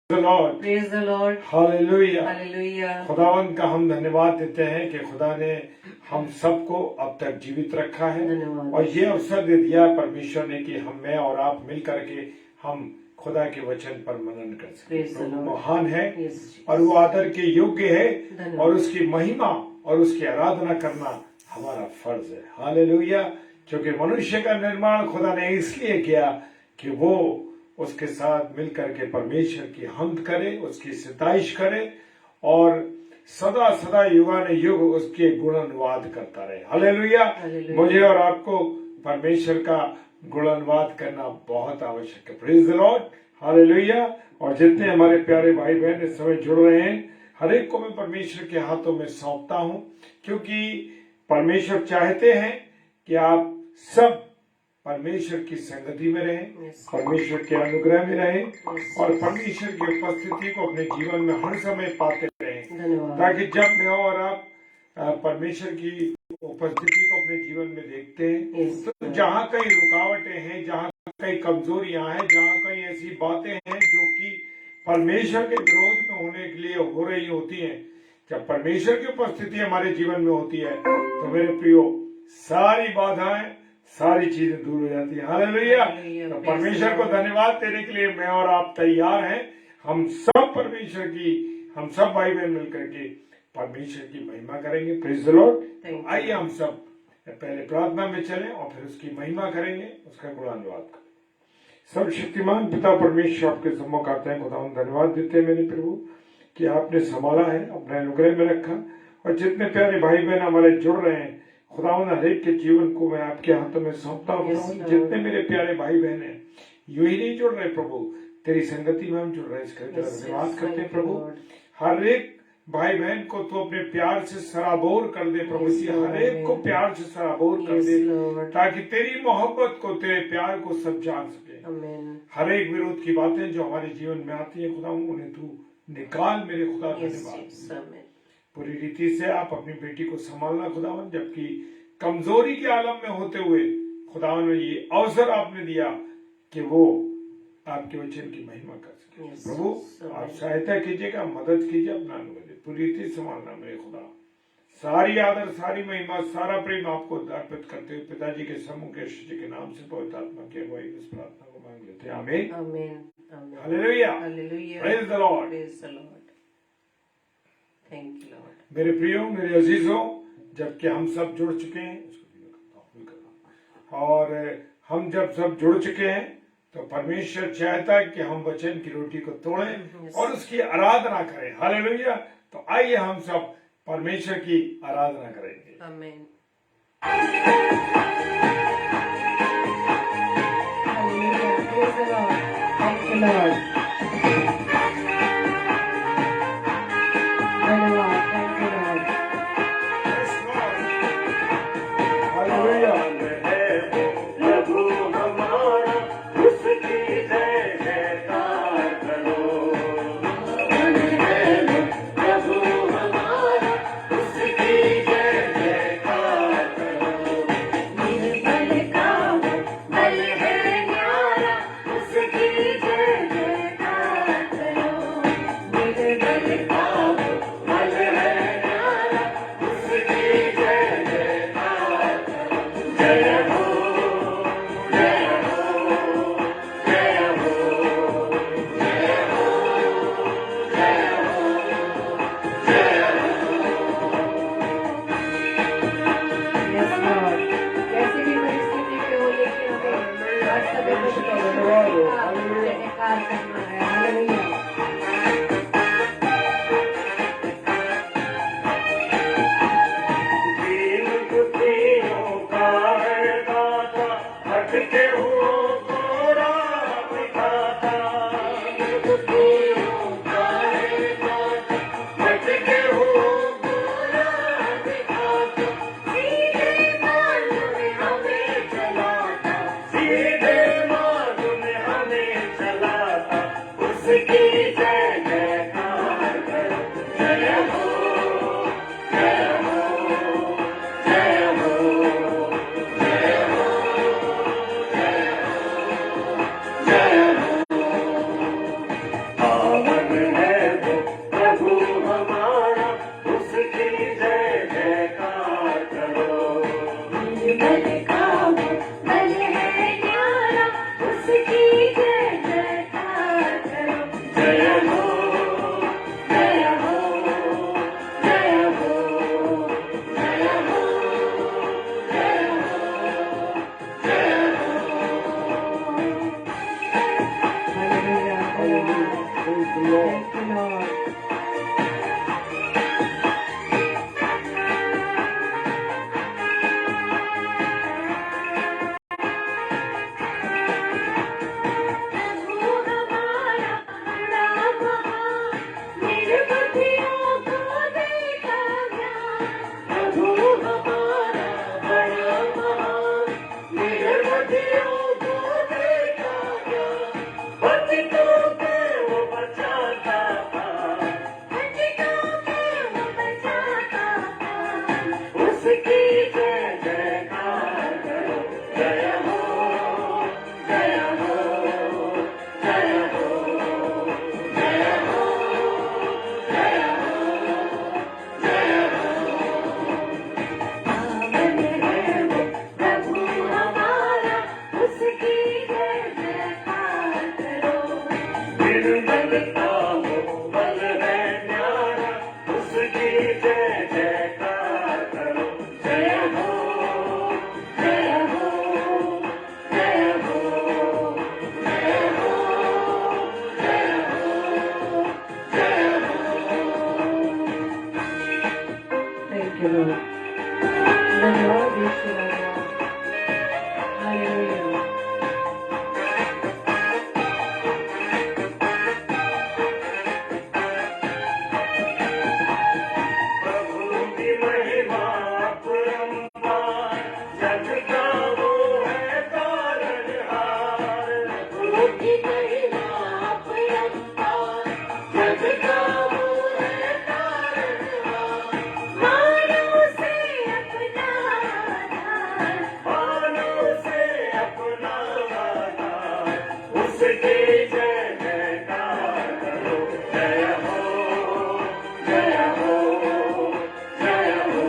Lord. Praise the Lord. Hallelujah. Hallelujah. खुदावन का हम धन्यवाद देते हैं कि खुदा ने हम सबको अब तक जीवित रखा है धन्यवाद। और ये अवसर दे दिया परमेश्वर ने कि हम मैं और आप मिल करके हम खुदा के वचन पर मनन कर सके। Praise the Prabhu Lord. महान है Yes, और वो आदर के योग्य है धन्यवाद। और उसकी महिमा और उसकी आराधना करना हमारा फर्ज है। हालेलुया। क्योंकि मनुष्य का निर्माण खुदा ने इसलिए किया कि वो उसके साथ मिलकर के परमेश्वर की हम्द करे, उसकी सिताइश करे और सदा सदा युगान युग उसके गुणानुवाद करता रहे। हालेलुया। मुझे और आपको परमेश्वर का गुणानुवाद करना बहुत आवश्यक है। Praise the Lord. हालेलुया। और जितने हमारे प्यारे भाई बहन इस समय जुड़ रहे हैं, हर एक को मैं परमेश्वर के हाथों में सौंपता हूं, क्योंकि परमेश्वर चाहते हैं कि आप सब परमेश्वर की संगति में रहें, परमेश्वर के अनुग्रह में रहें और परमेश्वर की उपस्थिति को अपने जीवन में हर समय पाते रहें, ताकि जब मैं और आप परमेश्वर की उपस्थिति को अपने जीवन में देखते हैं तो जहाँ कई रुकावटें हैं, जहाँ कई कमजोरियां हैं, जहाँ कई ऐसी बातें हैं जो कि परमेश्वर के विरोध में होने के लिए हो रही होती हैं, जब परमेश्वर की उपस्थिति हमारे जीवन में होती है तो मेरे प्रियो सारी बाधाएं, सारी चीजें दूर हो जाती हैं। हालेलुया। तो परमेश्वर को धन्यवाद देने के लिए मैं और आप तैयार हैं। हम सब परमेश्वर की, हम सब भाई बहन मिलकर के परमेश्वर की महिमा करेंगे। Praise the Lord. आइए हम सब पहले प्रार्थना में चलें और फिर उसकी महिमा करेंगे, उसका गुणानुवाद करेंगे। सर्वशक्तिमान पिता परमेश्वर आपके सम्मुख आते हैं। खुदा हम धन्यवाद देते हैं मेरे प्रभु कि आपने संभाला है, अपने अनुग्रह में रखा और जितने प्यारे भाई बहन हमारे जुड़ रहे हैं, खुदावन हर एक के जीवन को मैं आपके हाथों में सौंपता हूँ। जितने मेरे प्यारे भाई बहन हैं यू ही नहीं जुड़ रहे प्रभु, तेरी संगति में हम जुड़ रहे हैं, इसका धन्यवाद करते हैं प्रभु। हर एक भाई बहन को तो अपने प्यार से सराबोर कर दे प्रभु जी, हर एक को प्यार से सराबोर कर दे, ताकि तेरी मोहब्बत को, तेरे प्यार को सब जान सके। हर एक विरोध की बातें जो हमारे जीवन में आती है खुदा उन्हें तू निकाल मेरे खुदा। धन्यवाद। पूरी रीति से आप अपनी बेटी को संभालना खुदावन, जबकि कमजोरी के आलम में होते हुए खुदावन में ये अवसर आपने दिया कि वो आपके वचन की महिमा कर सके। प्रभु आप सहायता कीजिएगा, मदद कीजिए, अपना अनुग्रह दे, पूरी रीति संभालना मेरे खुदा। सारी आदर, सारी महिमा, सारा प्रेम आपको अर्पित करते हुए पिताजी के सम्मुख के यीशु के नाम से पवित्र आत्मा की अगुवाई इस प्रार्थना को मांग लेते हैं। आमीन। Hallelujah. Praise the Lord. Thank you Lord. मेरे प्रियो, मेरे अजीजों, जबकि हम सब जुड़ चुके हैं और हम जब सब जुड़ चुके हैं तो परमेश्वर चाहता है कि हम वचन की रोटी को तोड़ें और उसकी आराधना करें। हालेलुया। तो आइए हम सब परमेश्वर की आराधना करेंगे। आमीन। Thank you Lord. Praise the Lord. Thank you, Lord. प्रभु हमारा बड़ा महान, निर्बुद्धियों को देता ज्ञान। प्रभु हमारा बड़ा महान, निर्बुद्धियों को देता ज्ञान। पतितों को वो बचाता था, पतितों को वो बचाता था। उसकी जय जयकार करो, जय हो, जय हो, जय हो, जय हो, जय हो, जय हो। पावन है वो प्रभु हमारा, उसकी जय जयकार करो। निर्मल का वो बल है न्यारा, उसकी जय जयकार करो। जय हो, जय हो, जय हो, जय हो, जय हो, जय हो। Thank you, Lord. The Lord is your God. Hallelujah. प्रभु की महिमा अपरंपार, जग का वो है तारनहार। प्रभु की महिमा अपरंपार, जग का वो है तारनहार। मानव से अपना आधार, मानव से अपना आधार। उसके जय जयकार करो। जय हो, जय हो, जय हो,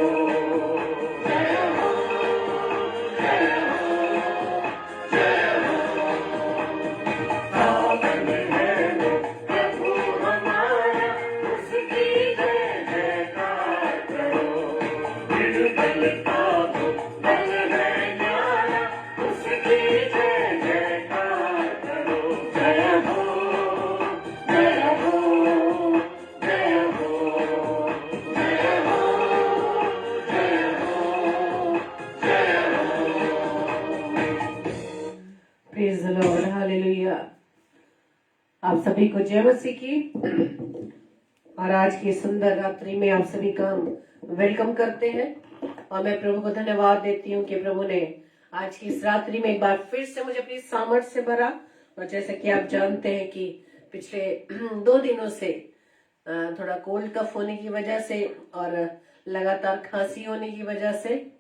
जय हो, जय हो, जय हो। पावन है वो प्रभु हमारा, उसकी जय जयकार करो। निर्बल का वो बल है न्यारा, उसकी जय जयकार करो। जय हो, जय हो, जय हो, जय हो, जय हो, जय हो। Praise the Lord. Hallelujah. आप सभी को जय मसीह की और आज की सुंदर रात्रि में आप सभी का हम वेलकम करते हैं और मैं प्रभु को धन्यवाद देती हूँ कि प्रभु ने आज की इस रात्रि में एक बार फिर से मुझे अपनी सामर्थ्य से भरा। और जैसे कि आप जानते हैं कि पिछले 2 दिनों से थोड़ा कोल्ड कफ होने की वजह से और लगातार खांसी होने की वजह से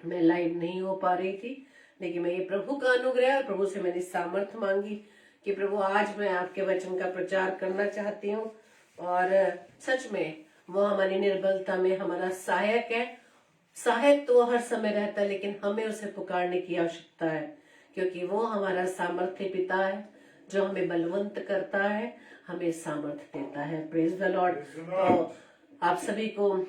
मैं लाइव नहीं हो पा रही थी, लेकिन मैं ये प्रभु का अनुग्रह और प्रभु से मैंने सामर्थ्य मांगी कि प्रभु आज मैं आपके वचन का प्रचार करना चाहती हूँ और सच में वो हमारी निर्बलता में हमारा सहायक है। सहायक तो हर समय रहता है, लेकिन हमें उसे पुकारने की आवश्यकता है क्योंकि वो हमारा सामर्थ्य पिता है जो हमें बलवंत करता है, हमें सामर्थ्य देता है। Praise the Lord. तो आप सभी को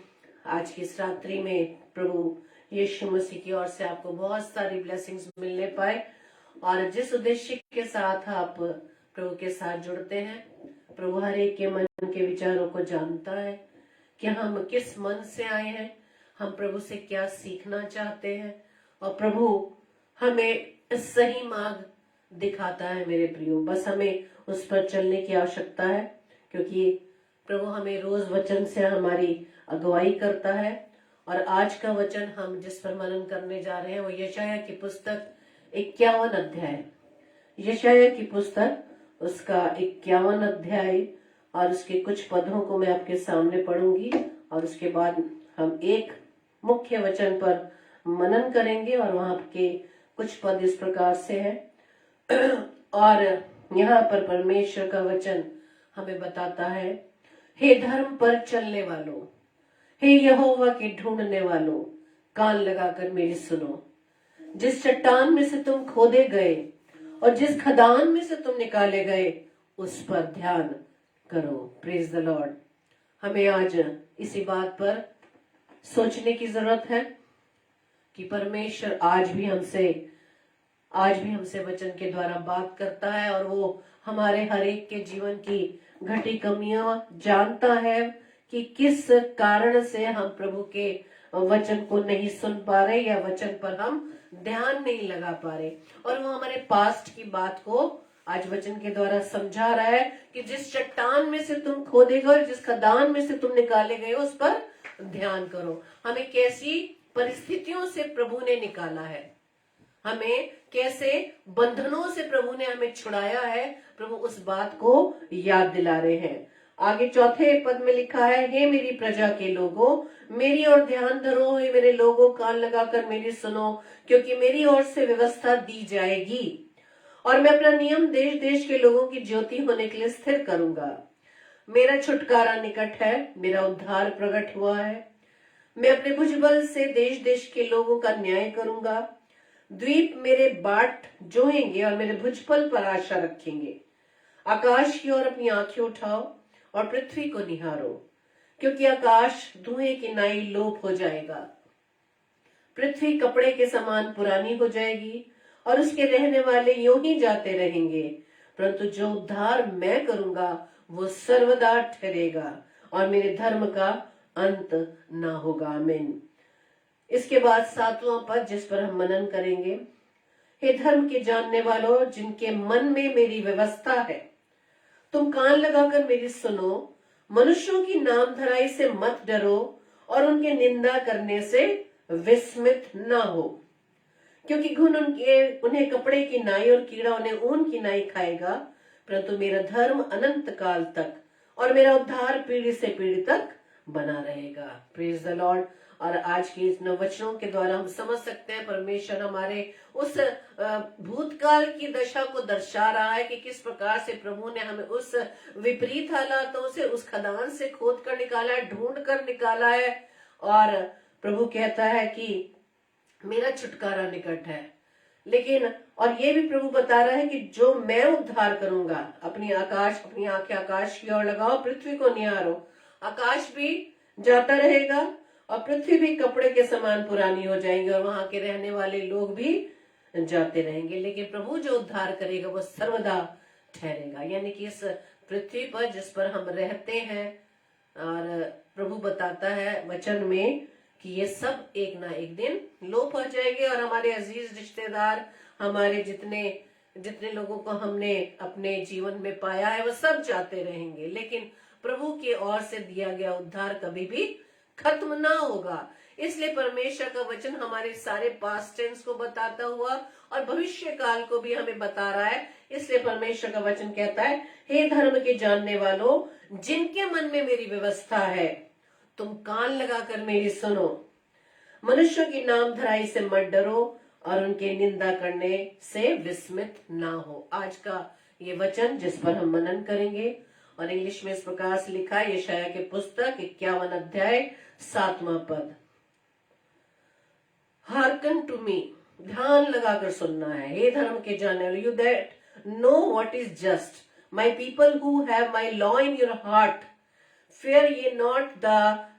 आज की इस रात्रि में प्रभु यीशु मसीह की ओर से आपको बहुत सारी ब्लेसिंग्स मिलने पाए और जिस उद्देश्य के साथ आप प्रभु के साथ जुड़ते हैं, प्रभु हर एक के मन के विचारों को जानता है कि हम किस मन से आए हैं, हम प्रभु से क्या सीखना चाहते हैं और प्रभु हमें सही मार्ग दिखाता है। मेरे प्रियो, बस हमें उस पर चलने की आवश्यकता है क्योंकि प्रभु हमें रोज वचन से हमारी अगुवाई करता है। और आज का वचन हम जिस पर मनन करने जा रहे हैं वो यशायाह की पुस्तक 51 अध्याय, यशायाह की पुस्तक उसका 51 अध्याय और उसके कुछ पदों को मैं आपके सामने पढ़ूंगी और उसके बाद हम एक मुख्य वचन पर मनन करेंगे और वहां के कुछ पद इस प्रकार से है। और यहाँ पर परमेश्वर का वचन हमें बताता है, हे धर्म पर चलने वालों, हे यहोवा के ढूंढने वालों, कान लगाकर मेरी सुनो। जिस चट्टान में से तुम खोदे गए और जिस खदान में से तुम निकाले गए उस पर ध्यान करो। Praise the Lord. हमें आज इसी बात पर सोचने की जरूरत है कि परमेश्वर आज भी हमसे वचन के द्वारा बात करता है और वो हमारे हर एक के जीवन की घटी कमियां जानता है कि किस कारण से हम प्रभु के वचन को नहीं सुन पा रहे या वचन पर हम ध्यान नहीं लगा पा रहे। और वो हमारे पास्ट की बात को आज वचन के द्वारा समझा रहा है कि जिस चट्टान में से तुम खोदे गए और जिस खदान में से तुम निकाले गए उस पर ध्यान करो। हमें कैसी परिस्थितियों से प्रभु ने निकाला है, हमें कैसे बंधनों से प्रभु ने हमें छुड़ाया है, प्रभु उस बात को याद दिला रहे हैं। आगे चौथे पद में लिखा है, हे मेरी प्रजा के लोगों, मेरी ओर ध्यान धरो, हे मेरे लोगों कान लगाकर मेरी सुनो, क्योंकि मेरी ओर से व्यवस्था दी जाएगी और मैं अपना नियम देश देश के लोगों की ज्योति होने के लिए स्थिर करूंगा। मेरा छुटकारा निकट है, मेरा उद्धार प्रकट हुआ है। मैं अपने भुजबल से देश देश के लोगों का न्याय करूंगा। द्वीप मेरे बाट जोहेंगे और मेरे भुजबल पर आशा रखेंगे। आकाश की ओर अपनी आंखें उठाओ और पृथ्वी को निहारो, क्योंकि आकाश धुएं की नाई लोप हो जाएगा, पृथ्वी कपड़े के समान पुरानी हो जाएगी और उसके रहने वाले यूं ही जाते रहेंगे। परंतु जो उद्धार मैं करूंगा वो सर्वदा ठहरेगा और मेरे धर्म का अंत ना होगा। आमीन। इसके बाद 7वां पद जिस पर हम मनन करेंगे, हे धर्म के जानने वालों, जिनके मन में मेरी व्यवस्था है, तुम कान लगाकर मेरी सुनो। मनुष्यों की नामधराई से मत डरो और उनके निंदा करने से विस्मित ना हो, क्योंकि घुन उन्हें कपड़े की नाई और कीड़ा उन्हें ऊन की नाई खाएगा। परंतु मेरा धर्म अनंत काल तक और मेरा उद्धार पीढ़ी से पीढ़ी तक बना रहेगा। Praise the Lord. और आज के इन वचनों के द्वारा हम समझ सकते हैं परमेश्वर हमारे उस भूतकाल की दशा को दर्शा रहा है कि किस प्रकार से प्रभु ने हमें उस विपरीत हालातों से, उस खदान से खोद कर निकाला है, ढूंढ कर निकाला है। और प्रभु कहता है कि मेरा छुटकारा निकट है। लेकिन और ये भी प्रभु बता रहा है कि जो मैं उद्धार करूंगा, अपनी आंखें आकाश की ओर लगाओ, पृथ्वी को निहारो। आकाश भी जाता रहेगा और पृथ्वी भी कपड़े के समान पुरानी हो जाएंगे और वहां के रहने वाले लोग भी जाते रहेंगे। लेकिन प्रभु जो उद्धार करेगा वो सर्वदा ठहरेगा। यानी कि इस पृथ्वी पर जिस पर हम रहते हैं, और प्रभु बताता है वचन में कि ये सब एक ना एक दिन लोप हो जाएंगे और हमारे अजीज रिश्तेदार, हमारे जितने लोगों को हमने अपने जीवन में पाया है वो सब जाते रहेंगे। लेकिन प्रभु की ओर से दिया गया उद्धार कभी भी खत्म ना होगा। इसलिए परमेश्वर का वचन हमारे सारे पास्ट टेंस को बताता हुआ और भविष्य काल को भी हमें बता रहा है। इसलिए परमेश्वर का वचन कहता है, हे धर्म के जानने वालों, जिनके मन में मेरी व्यवस्था है, तुम कान लगाकर मेरी सुनो। मनुष्यों की नामधराई से मत डरो और उनके निंदा करने से विस्मित ना हो। आज का ये वचन जिस पर हम मनन करेंगे, और इंग्लिश में इस प्रकार से लिखा है, यशायाह के पुस्तक 51 अध्याय 7वां पद। हार्कन टू मी, ध्यान लगाकर सुनना है, हे धर्म के जानने वाले, you that know what is just, my people who have my law in your heart, fear ye not the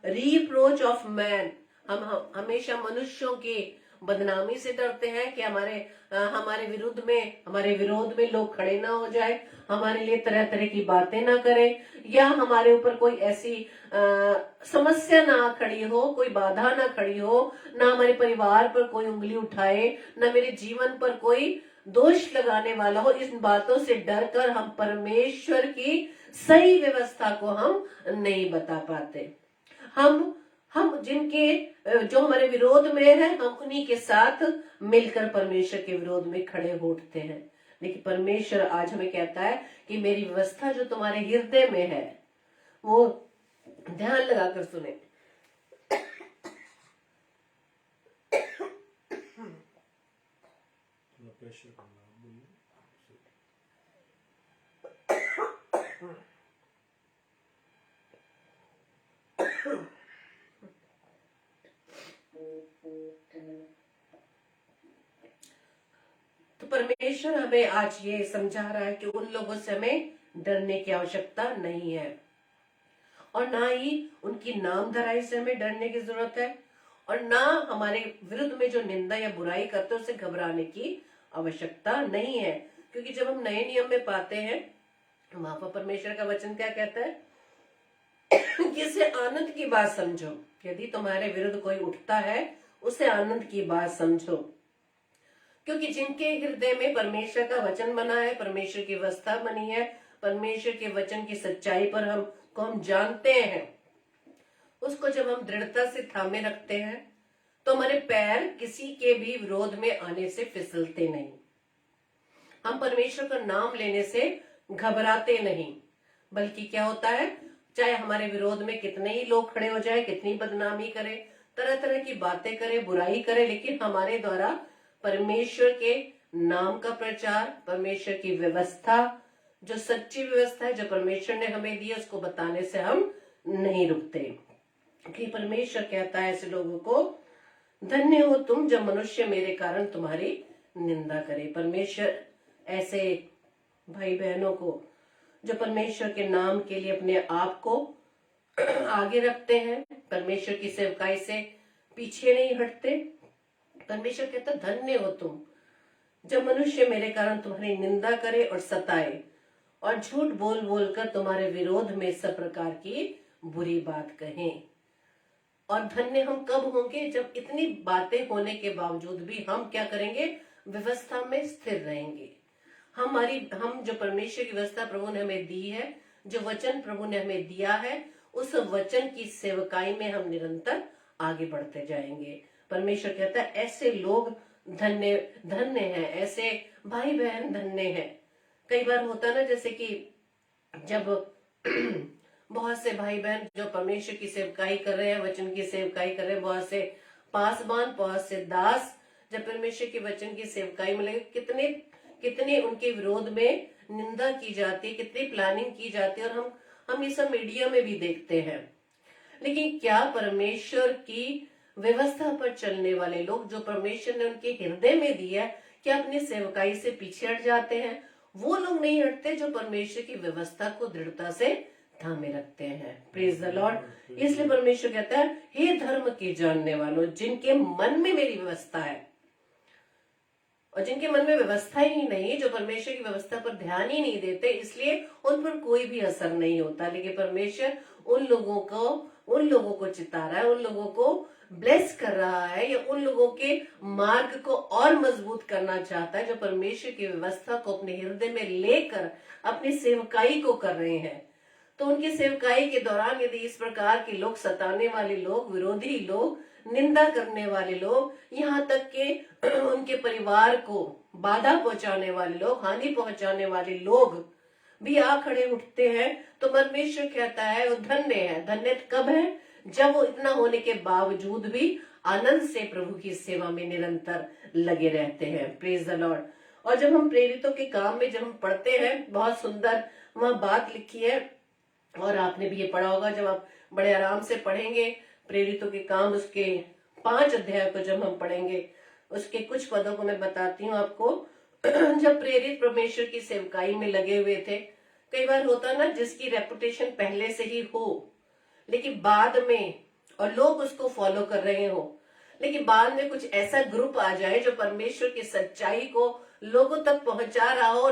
reproach of man. हम हमेशा मनुष्यों की बदनामी से डरते हैं कि हमारे विरोध में लोग खड़े ना हो जाए, हमारे लिए तरह तरह की बातें ना करें, या हमारे ऊपर कोई ऐसी समस्या ना खड़ी हो, कोई बाधा ना खड़ी हो, ना हमारे परिवार पर कोई उंगली उठाए, ना मेरे जीवन पर कोई दोष लगाने वाला हो। इन बातों से डरकर हम परमेश्वर की सही व्यवस्था को हम नहीं बता पाते। हम जो हमारे विरोध में है, हम उन्हीं के साथ मिलकर परमेश्वर के विरोध में खड़े हो उठते हैं। लेकिन परमेश्वर आज हमें कहता है कि मेरी व्यवस्था जो तुम्हारे हृदय में है वो ध्यान लगाकर सुने। तो परमेश्वर हमें आज ये समझा रहा है कि उन लोगों से हमें डरने की आवश्यकता नहीं है, और ना ही उनकी नामधराई से हमें डरने की जरूरत है, और ना हमारे विरुद्ध में जो निंदा या बुराई करते हैं उससे घबराने की आवश्यकता नहीं है। क्योंकि जब हम नए नियम में पाते हैं वहां पर परमेश्वर का वचन क्या कहता है कि इसे आनंद की बात समझो। यदि तुम्हारे विरुद्ध कोई उठता है उसे आनंद की बात समझो, क्योंकि जिनके हृदय में परमेश्वर का वचन बना है, परमेश्वर की व्यवस्था बनी है, परमेश्वर के वचन की सच्चाई पर हम जानते हैं, उसको जब हम दृढ़ता से थामे रखते हैं तो हमारे पैर किसी के भी विरोध में आने से फिसलते नहीं। हम परमेश्वर का नाम लेने से घबराते नहीं, बल्कि क्या होता है, चाहे हमारे विरोध में कितने ही लोग खड़े हो जाए, कितनी बदनामी करे, तरह तरह की बातें करे, बुराई करे, लेकिन हमारे द्वारा परमेश्वर के नाम का प्रचार, परमेश्वर की व्यवस्था, जो सच्ची व्यवस्था है जो परमेश्वर ने हमें दी है, उसको बताने से हम नहीं रुकते। कि परमेश्वर कहता है ऐसे लोगों को, धन्य हो तुम जब मनुष्य मेरे कारण तुम्हारी निंदा करे। परमेश्वर ऐसे भाई बहनों को जो परमेश्वर के नाम के लिए अपने आप को आगे रखते हैं, परमेश्वर की सेवकाई से पीछे नहीं हटते, परमेश्वर कहता धन्य हो तुम जब मनुष्य मेरे कारण तुम्हारी निंदा करे और सताए और झूठ बोल बोल कर तुम्हारे विरोध में सब प्रकार की बुरी बात कहें। और धन्य हम कब होंगे, जब इतनी बातें होने के बावजूद भी हम क्या करेंगे, व्यवस्था में स्थिर रहेंगे। हम जो परमेश्वर की व्यवस्था प्रभु ने हमें दी है, जो वचन प्रभु ने हमें दिया है, उस वचन की सेवकाई में हम निरंतर आगे बढ़ते जाएंगे। परमेश्वर कहता है ऐसे लोग धन्य धन्य हैं, ऐसे भाई बहन धन्य हैं। कई बार होता है ना, जैसे कि जब बहुत से भाई बहन जो परमेश्वर की सेवकाई कर रहे हैं, वचन की सेवकाई कर रहे हैं, बहुत से पासवान, बहुत से दास जब परमेश्वर के वचन की सेवकाई में लगे, कितने उनके विरोध में निंदा की जाती है, कितनी प्लानिंग की जाती है, और हम ये सब मीडिया में भी देखते हैं। लेकिन क्या परमेश्वर की व्यवस्था पर चलने वाले लोग, जो परमेश्वर ने उनके हृदय में दिया है, क्या अपनी सेवकाई से पीछे हट जाते हैं? वो लोग नहीं हटते जो परमेश्वर की व्यवस्था को दृढ़ता से थामे रखते हैं। Praise the Lord. इसलिए परमेश्वर कहता है, हे धर्म के जानने वालों, जिनके मन में मेरी व्यवस्था है, और जिनके मन में व्यवस्था ही नहीं, जो परमेश्वर की व्यवस्था पर ध्यान ही नहीं देते, इसलिए उन पर कोई भी असर नहीं होता। लेकिन परमेश्वर उन लोगों को चिता रहा है, उन लोगों को ब्लेस कर रहा है, या उन लोगों के मार्ग को और मजबूत करना चाहता है, जो परमेश्वर की व्यवस्था को अपने हृदय में लेकर अपनी सेवकाई को कर रहे हैं। तो उनकी सेवकाई के दौरान यदि इस प्रकार के लोग, सताने वाले लोग, विरोधी लोग, निंदा करने वाले लोग, यहाँ तक के उनके परिवार को बाधा पहुंचाने वाले लोग, हानि पहुंचाने वाले लोग भी आ खड़े उठते हैं, तो परमेश्वर कहता है वो धन्य है। धन्य कब है? जब वो इतना होने के बावजूद भी आनंद से प्रभु की सेवा में निरंतर लगे रहते हैं। Praise the Lord. और जब हम प्रेरितों के काम में जब हम पढ़ते हैं, बहुत सुंदर वहां बात लिखी है, और आपने भी ये पढ़ा होगा, जब आप बड़े आराम से पढ़ेंगे प्रेरितों के काम, उसके 5 अध्याय को जब हम पढ़ेंगे, उसके कुछ पदों को मैं बताती हूँ आपको। जब प्रेरित परमेश्वर की सेवकाई में लगे हुए थे, कई बार होता ना, जिसकी रेपुटेशन पहले से ही हो, लेकिन बाद में, और लोग उसको फॉलो कर रहे हो, लेकिन बाद में कुछ ऐसा ग्रुप आ जाए जो परमेश्वर की सच्चाई को लोगों तक पहुंचा रहा हो,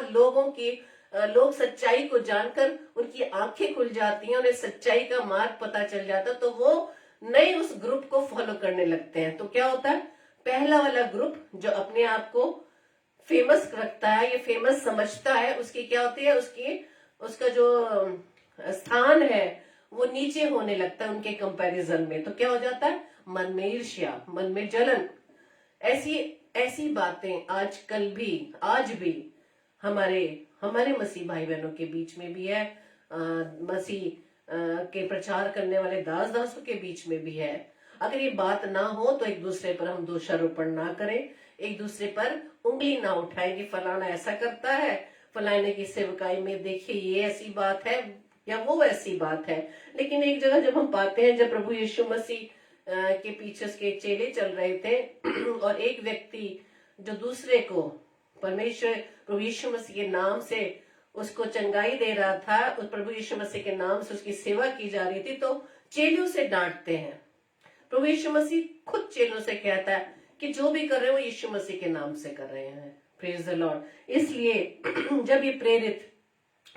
लोग सच्चाई को जानकर उनकी आंखें खुल जाती हैं, उन्हें सच्चाई का मार्ग पता चल जाता, तो वो नए उस ग्रुप को फॉलो करने लगते हैं। तो क्या होता है, पहला वाला ग्रुप जो अपने आप को फेमस रखता है, ये फेमस समझता है, उसकी क्या होती है, उसका जो स्थान है वो नीचे होने लगता है उनके कंपैरिजन में। तो क्या हो जाता है, मन में ईर्ष्या, मन में जलन, ऐसी बातें आजकल भी, आज भी हमारे मसीह भाई बहनों के बीच में भी है, मसीह के प्रचार करने वाले दासों के बीच में भी है। अगर ये बात ना हो तो एक दूसरे पर हम दोषारोपण ना करें, एक दूसरे पर उंगली ना उठाएं कि फलाना ऐसा करता है, फलाने की सेवकाई में देखिए ये ऐसी बात है या वो ऐसी बात है। लेकिन एक जगह जब हम पाते हैं, जब प्रभु यीशु मसीह के पीछे उसके चेले चल रहे थे, और एक व्यक्ति जो दूसरे को परमेश्वर प्रभु यीशु मसीह के नाम से उसको चंगाई दे रहा था, उस प्रभु यीशु मसीह के नाम से उसकी सेवा की जा रही थी, तो चेलों से डांटते हैं। प्रभु यीशु मसीह खुद चेलों से कहता है कि जो भी कर रहे हैं वो यीशु मसीह के नाम से कर रहे हैं। Praise the Lord. इसलिए जब ये प्रेरित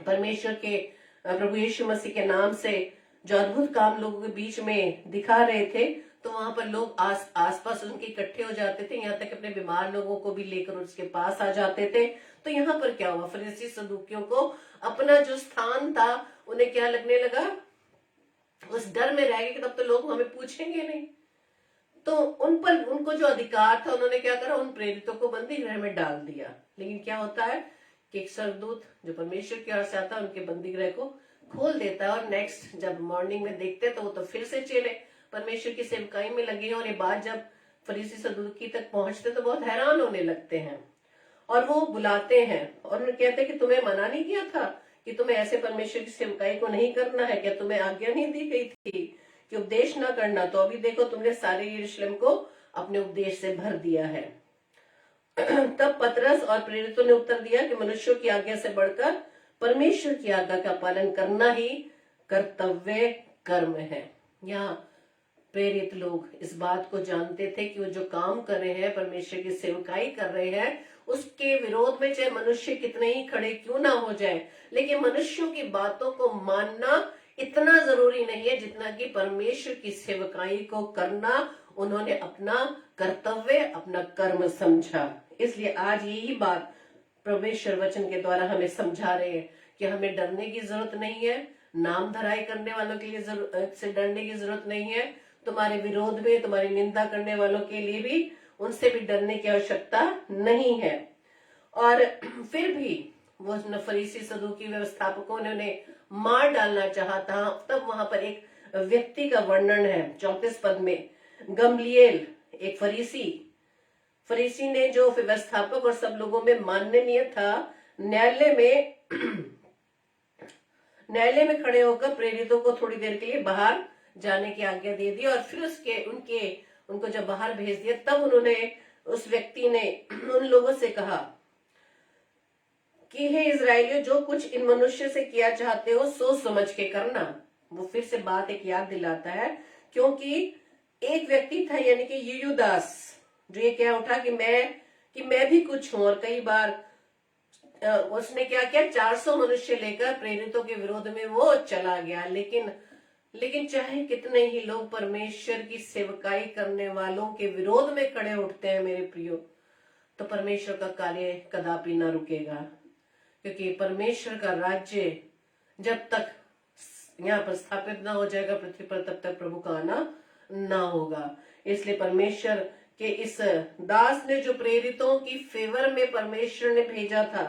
परमेश्वर के प्रभु यीशु मसीह के नाम से जो अद्भुत काम लोगों के बीच में दिखा रहे थे, तो वहां पर लोग आसपास उनके इकट्ठे हो जाते थे, यहाँ तक अपने बीमार लोगों को भी लेकर उसके पास आ जाते थे। तो यहाँ पर क्या हुआ, फरीसी सदूकियों को अपना जो स्थान था उन्हें क्या लगने लगा, उस डर में रह गए कि तब तो लोग हमें पूछेंगे नहीं। तो उनको जो अधिकार था उन्होंने क्या करा, उन प्रेरितों को बंदी गृह में डाल दिया। लेकिन क्या होता है कि एक स्वर्गदूत जो परमेश्वर की ओर से आता है उनके बंदी गृह को खोल देता है, और नेक्स्ट जब मॉर्निंग में देखते तो वो तो फिर से चेले परमेश्वर की सेवकाई में लगे। और ये बात जब फरीसी सदूकी तक पहुंचते तो बहुत हैरान होने लगते हैं, और वो बुलाते हैं और उन्हें कहते हैं कि तुम्हें मना नहीं किया था कि तुम्हें ऐसे परमेश्वर की सेवकाई को नहीं करना है, क्या तुम्हें आज्ञा नहीं दी गई थी कि उपदेश ना करना? तो अभी देखो तुमने सारे यरूशलेम को अपने उपदेश से भर दिया है। तब पतरस और प्रेरितों ने उत्तर दिया कि मनुष्यों की आज्ञा से बढ़कर परमेश्वर की आज्ञा का पालन करना ही कर्तव्य कर्म है। यहाँ प्रेरित लोग इस बात को जानते थे कि वो जो काम कर रहे हैं, परमेश्वर की सेवकाई कर रहे हैं, उसके विरोध में चाहे मनुष्य कितने ही खड़े क्यों ना हो जाए, लेकिन मनुष्यों की बातों को मानना इतना जरूरी नहीं है जितना कि परमेश्वर की सेवकाई को करना उन्होंने अपना कर्तव्य, अपना कर्म समझा। इसलिए आज यही बात परमेश्वर वचन के द्वारा हमें समझा रहे हैं कि हमें डरने की जरूरत नहीं है, नाम धराई करने वालों के लिए से डरने की जरूरत नहीं है, तुम्हारे विरोध में तुम्हारी निंदा करने वालों के लिए भी उनसे भी डरने की आवश्यकता नहीं है। और फिर भी वो फरीसी सदूकी व्यवस्थापकों ने उन्हें मार डालना चाहा था। तब वहां पर एक व्यक्ति का वर्णन है 34 पद में। गमलिएल एक फरीसी ने जो व्यवस्थापक और सब लोगों में माननीय था, न्यायालय में खड़े होकर प्रेरितों को थोड़ी देर के लिए बाहर जाने की आज्ञा दे दी, और फिर उनको जब बाहर भेज दिया तब उस व्यक्ति ने उन लोगों से कहा कि हे इजराइलियों, जो कुछ इन मनुष्य से किया चाहते हो सोच समझ के करना। वो फिर से बात एक याद दिलाता है, क्योंकि एक व्यक्ति था यानी कि यूदास, जो ये कह उठा कि मैं भी कुछ हूं, और कई बार उसने क्या किया, 400 मनुष्य लेकर प्रेरितों के विरोध में वो चला गया। लेकिन चाहे कितने ही लोग परमेश्वर की सेवकाई करने वालों के विरोध में खड़े उठते हैं मेरे प्रियो, तो परमेश्वर का कार्य कदापि ना रुकेगा, क्योंकि परमेश्वर का राज्य जब तक यहाँ पर स्थापित ना हो जाएगा पृथ्वी पर, तब तक प्रभु का आना ना होगा। इसलिए परमेश्वर के इस दास ने जो प्रेरितों की फेवर में परमेश्वर ने भेजा था,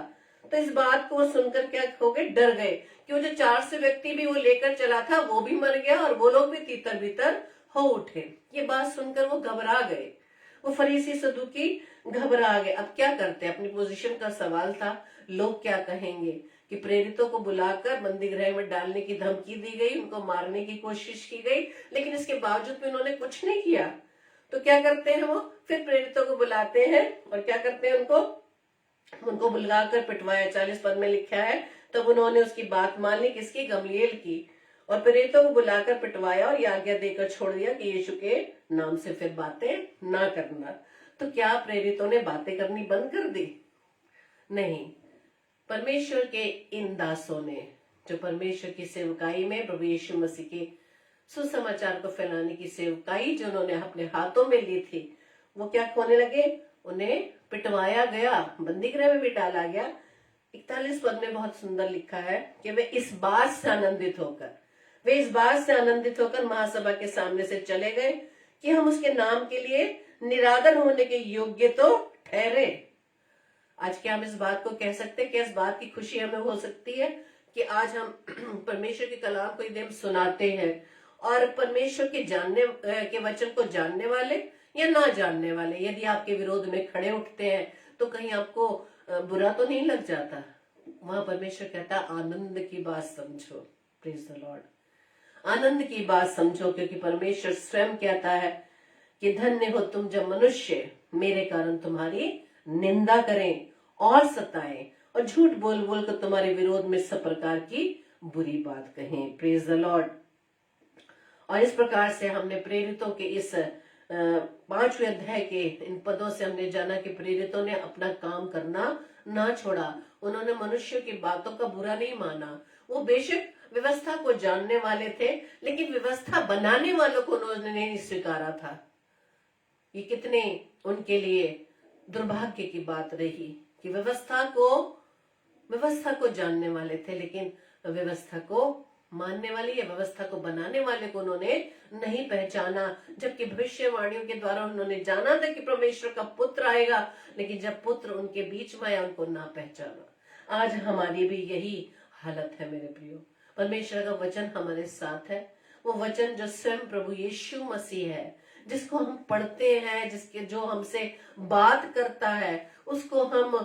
तो इस बात को सुनकर क्या हो गए, डर गए कि वो जो 400 व्यक्ति भी वो लेकर चला था वो भी मर गया और वो लोग भी तीतर बीतर हो उठे। ये बात सुनकर वो घबरा गए, वो फरीसी सदूकी घबरा गए। अब क्या करते, अपनी पोजीशन का सवाल था, लोग क्या कहेंगे कि प्रेरितों को बुलाकर बंदी गृह में डालने की धमकी दी गई, उनको मारने की कोशिश की गई, लेकिन इसके बावजूद भी उन्होंने कुछ नहीं किया। तो क्या करते हैं, वो फिर प्रेरितों को बुलाते हैं और क्या करते हैं, उनको बुलाकर पिटवाया। 40 पद में लिखा है, तब उन्होंने उसकी बात मान ली, किसकी, गमलीएल की, और प्रेरितों को बुलाकर पिटवाया और आज्ञा देकर छोड़ दिया कि यीशु के नाम से फिर बातें ना करना। तो क्या प्रेरितों ने बातें करनी बंद कर दी? नहीं, परमेश्वर के इन दासों ने जो परमेश्वर की सेवकाई में प्रभु यीशु मसीह के सुसमाचार को फैलाने की सेवकाई जो उन्होंने अपने हाथों में ली थी, वो क्या होने लगे, उन्हें पिटवाया गया, बंदी गृह में भी डाला गया। 41 पद में बहुत सुंदर लिखा है कि वे इस बात से आनंदित होकर महासभा के सामने से चले गए कि हम उसके नाम के लिए निरादर होने के योग्य तो ठहरे। आज क्या हम इस बात को कह सकते हैं कि इस बात की खुशी हमें हो सकती है कि आज हम परमेश्वर के कलाम को यदि हम सुनाते हैं और परमेश्वर के वचन को जानने वाले या ना जानने वाले यदि आपके विरोध में खड़े उठते हैं तो कहीं आपको बुरा तो नहीं लग जाता? वहां परमेश्वर कहता है आनंद की बात समझो। प्रेज द लॉर्ड, आनंद की बात समझो, क्योंकि परमेश्वर स्वयं कहता है कि धन्य हो तुम जब मनुष्य मेरे कारण तुम्हारी निंदा करें और सताएं और झूठ बोल बोल कर तुम्हारे विरोध में सब प्रकार की बुरी बात कहें। Praise the Lord. और इस प्रकार से हमने प्रेरितों के इस 5वें अध्याय के इन पदों से हमने जाना कि प्रेरितों ने अपना काम करना ना छोड़ा, उन्होंने मनुष्य की बातों का बुरा नहीं माना। वो बेशक व्यवस्था को जानने वाले थे, लेकिन व्यवस्था बनाने वालों को उन्होंने नहीं स्वीकारा था। ये कितने उनके लिए दुर्भाग्य की बात रही कि व्यवस्था को जानने वाले थे, लेकिन व्यवस्था को मानने वाले या व्यवस्था को बनाने वाले को उन्होंने नहीं पहचाना। जबकि भविष्यवाणियों के द्वारा उन्होंने जाना था कि परमेश्वर का पुत्र आएगा, लेकिन जब पुत्र उनके बीच में आया उनको ना पहचाना। आज हमारी भी यही हालत है मेरे प्रियो। परमेश्वर का वचन हमारे साथ है, वो वचन जो स्वयं प्रभु यीशु मसीह है, जिसको हम पढ़ते हैं, जिसके जो हमसे बात करता है, उसको हम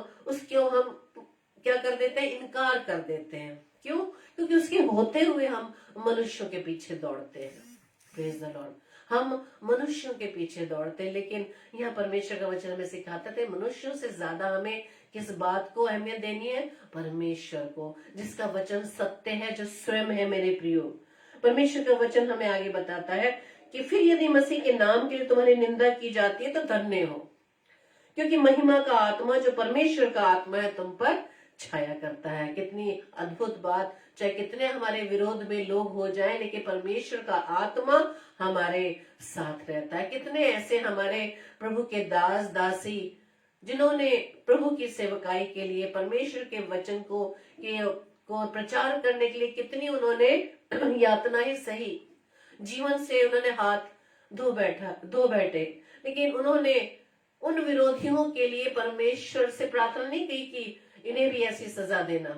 क्या कर देते हैं, इनकार कर देते हैं। क्यों? क्योंकि उसके होते हुए हम मनुष्यों के पीछे दौड़ते हैं। Praise the Lord. हम मनुष्यों के पीछे दौड़ते हैं, लेकिन यहाँ परमेश्वर का वचन हमें सिखाता है मनुष्यों से ज्यादा हमें किस बात को अहमियत देनी है? परमेश्वर को, जिसका वचन सत्य है, जो स्वयं है मेरे प्रियो। परमेश्वर का वचन हमें आगे बताता है कि फिर यदि मसीह के नाम के लिए तुम्हारी निंदा की जाती है तो धन्य हो, क्योंकि महिमा का आत्मा जो परमेश्वर का आत्मा है तुम पर छाया करता है। कितनी अद्भुत बात! चाहे कितने हमारे विरोध में लोग हो जाएं, लेकिन परमेश्वर का आत्मा हमारे साथ रहता है। कितने ऐसे हमारे प्रभु के दास दासी जिन्होंने प्रभु की सेवकाई के लिए परमेश्वर के वचन को प्रचार करने के लिए कितनी उन्होंने यातनाएं सही, जीवन से उन्होंने हाथ धो बैठे, लेकिन उन्होंने उन विरोधियों के लिए परमेश्वर से प्रार्थना नहीं की कि इन्हें भी ऐसी सजा देना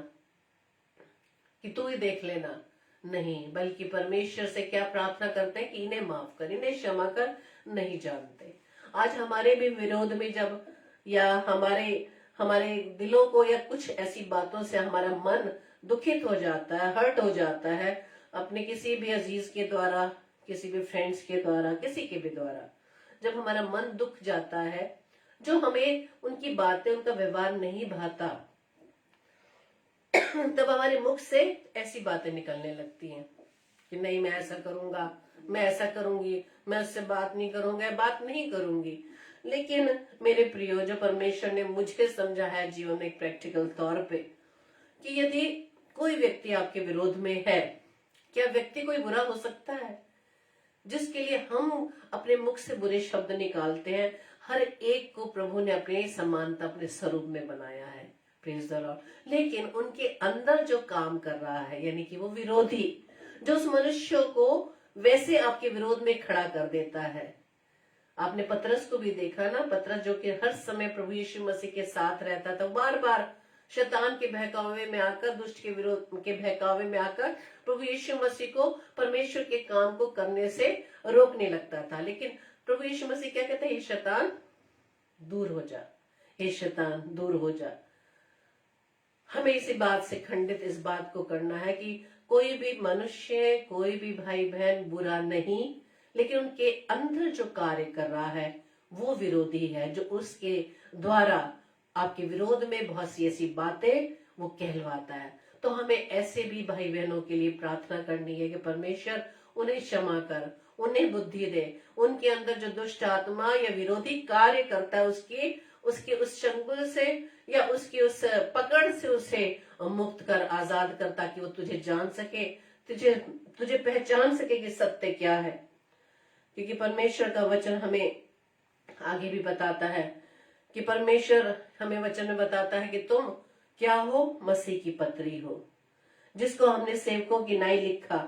कि तू ही देख लेना। नहीं, बल्कि परमेश्वर से क्या प्रार्थना करते हैं कि इन्हें माफ कर, इन्हें क्षमा कर, नहीं जानते। आज हमारे भी विरोध में जब या हमारे दिलों को या कुछ ऐसी बातों से हमारा मन दुखित हो जाता है, हर्ट हो जाता है, अपने किसी भी अजीज के द्वारा, किसी भी फ्रेंड्स के द्वारा, किसी के भी द्वारा, जब हमारा मन दुख जाता है, जो हमें उनकी बातें, उनका व्यवहार नहीं भाता, तब हमारे मुख से ऐसी बातें निकलने लगती हैं कि नहीं, मैं ऐसा करूंगा, मैं ऐसा करूंगी, मैं उससे बात नहीं करूंगा, बात नहीं करूंगी। लेकिन मेरे प्रियो, जो परमेश्वर ने मुझे समझा है जीवन में एक प्रैक्टिकल तौर पे, कि यदि कोई व्यक्ति आपके विरोध में है, क्या व्यक्ति कोई बुरा हो सकता है जिसके लिए हम अपने मुख से बुरे शब्द निकालते हैं? हर एक को प्रभु ने अपने समानता, अपने स्वरूप में बनाया है। Praise the Lord. लेकिन उनके अंदर जो काम कर रहा है, यानी कि वो विरोधी, जो उस मनुष्य को वैसे आपके विरोध में खड़ा कर देता है। आपने पतरस को भी देखा ना, पतरस जो कि हर समय प्रभु यीशु मसीह के साथ रहता था, बार बार शैतान के बहकावे में आकर, दुष्ट के विरोध के बहकावे में आकर प्रभु यीशु मसीह को परमेश्वर के काम को करने से रोकने लगता था। लेकिन प्रभु यीशु मसीह क्या कहते हैं? हे शैतान दूर हो जा, हे शैतान दूर हो जा। हमें इसी बात से खंडित इस बात को करना है कि कोई भी मनुष्य, कोई भी भाई बहन बुरा नहीं, लेकिन उनके अंदर जो कार्य कर रहा है वो विरोधी है, जो उसके द्वारा आपके विरोध में बहुत सी ऐसी बातें वो कहलवाता है। तो हमें ऐसे भी भाई बहनों के लिए प्रार्थना करनी है कि परमेश्वर उन्हें क्षमा कर, उन्हें बुद्धि दे, उनके अंदर जो दुष्ट आत्मा या विरोधी कार्य करता है उसके उस चंगुल से या उसकी उस पकड़ से उसे मुक्त कर, आजाद कर, ताकि वो तुझे जान सके, तुझे पहचान सके कि सत्य क्या है। क्योंकि परमेश्वर का वचन हमें आगे भी बताता है कि परमेश्वर हमें वचन में बताता है कि तुम क्या हो? मसीह की पत्री हो, जिसको हमने सेवकों की नाई लिखा,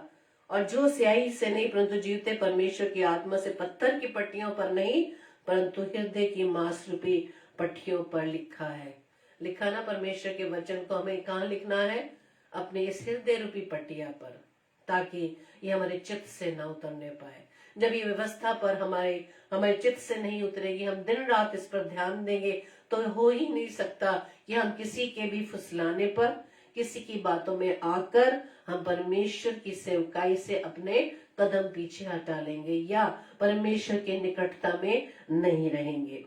और जो स्याही से नहीं परंतु जीवते परमेश्वर की आत्मा से पत्थर की पट्टियों पर नहीं परंतु हृदय की मांस रूपी पट्टियों पर लिखा है। लिखा ना, परमेश्वर के वचन को हमें कहाँ लिखना है? अपने इस हृदय रूपी पट्टिया पर, ताकि ये हमारे चित्त से ना उतरने पाए। जब ये व्यवस्था पर हमारे चित्त से नहीं उतरेगी, हम दिन रात इस पर ध्यान देंगे, तो हो ही नहीं सकता कि हम किसी के भी फुसलाने पर, किसी की बातों में आकर हम परमेश्वर की सेवकाई से अपने कदम पीछे हटा लेंगे या परमेश्वर के निकटता में नहीं रहेंगे।